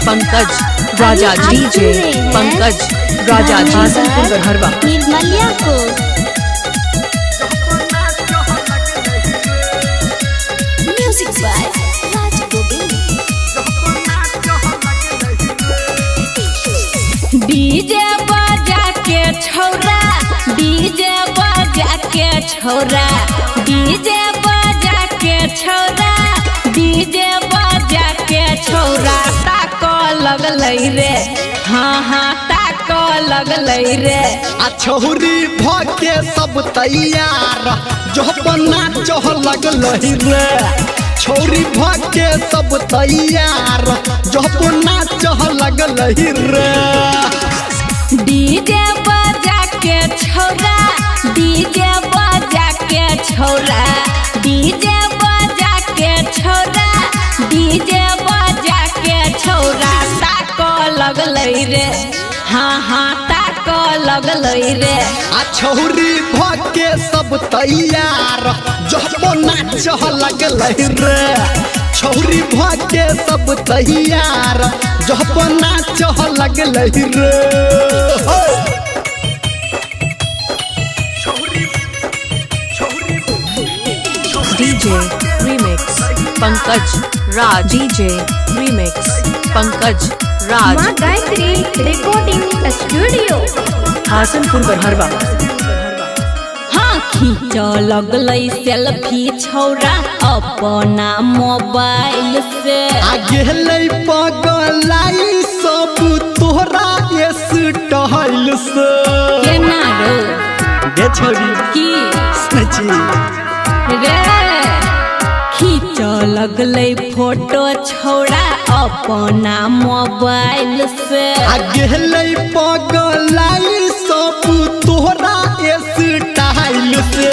Pankaj Raja DJ Pankaj Raja ji हरवा निर्मलिया को music by Raj Govind. DJ बजा के छौरा डीजे बजा के छौरा डीजे बजा के छौरा डीजे बजा के छौरा ताक लगलै रे हाँ हाँ ताक लगलै रे आ छौरी भके सब तैयार जोहपना चह लगलै रे छौरी भके सब तैयार जोहपना चह लगलै रे डीजे बजा के छौरा डीजे बजा के छौरा डीजे बजा के छौरा डीजे बजा के छौरा ताक लगलै रे हाँ हाँ ताक लगलै रे आ छौरी भके सब तैयार जोहपना चह लगलै रे छौरी भके सब तैयार जोहपना चह लगलै रे डीजे रीमिक्स पंकज राज डीजे रीमिक्स पंकज राज माँ गायत्री रिकॉर्डिंग स्टूडियो हासनपुर बरहरवा हाँ खींच लगलै सेल्फी छौरा अपना मोबाइल से आगे लै पगलाई सब तोहरा स्टाइल से केना रो गे छोरी की सची रे खींच लगलै फोटो छौरा अपना मोबाइल से आगे लै पगलाई सब तोहरा स्टाइल से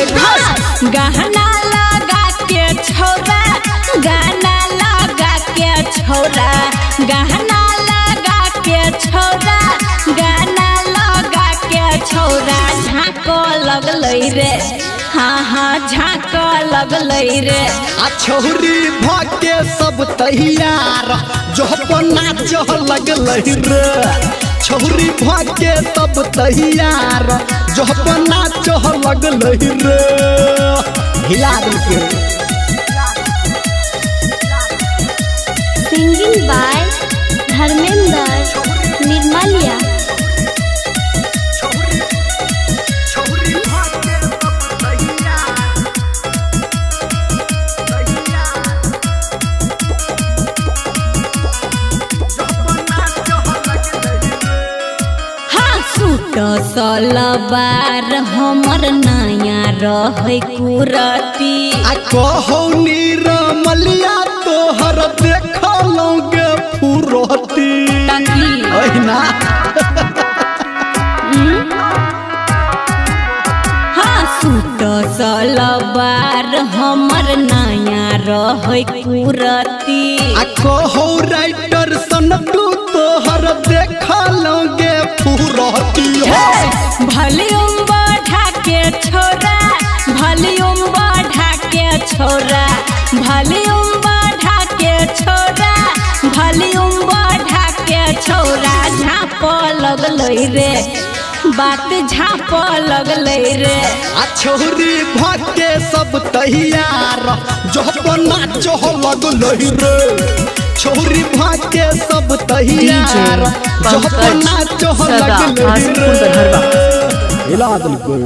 गहना लगा के छौरा गाना लगा के छौरा गहना लगा के छौरा गाना लगा के छौरा झाँक लगलै रे हाँ हाँ झाँक लगलै रे आ छौरी भके सब तैयार जोहपना चह लगलै रे छौरी भके सब तैयार जोहपना चह लगलै रे हिला देलकै singing by Dharmendra Nirmaliya suit सलवार हमर नया रहे कुरती आ कहौ निरमलिया तोहर देखलौं गे फुरती ताकि ओहिना हाँ सूट सलवार हमर नया रहे कुरती आ कहौ राइटर सनटू तोहर देखलौं गे फुरती वॉल्यूम बढ़ा के छोरा वॉल्यूम बढ़ा के छोरा वॉल्यूम बढ़ा के छोरा वॉल्यूम बढ़ा के छोरा झाँप लगलै रे बात झाँप लगलै रे आ छौरी भके सब तैयार जोहपना चह लगलै रे छौरी भके सब तैयार जोहपना चह लगलै रे हिला देलकै।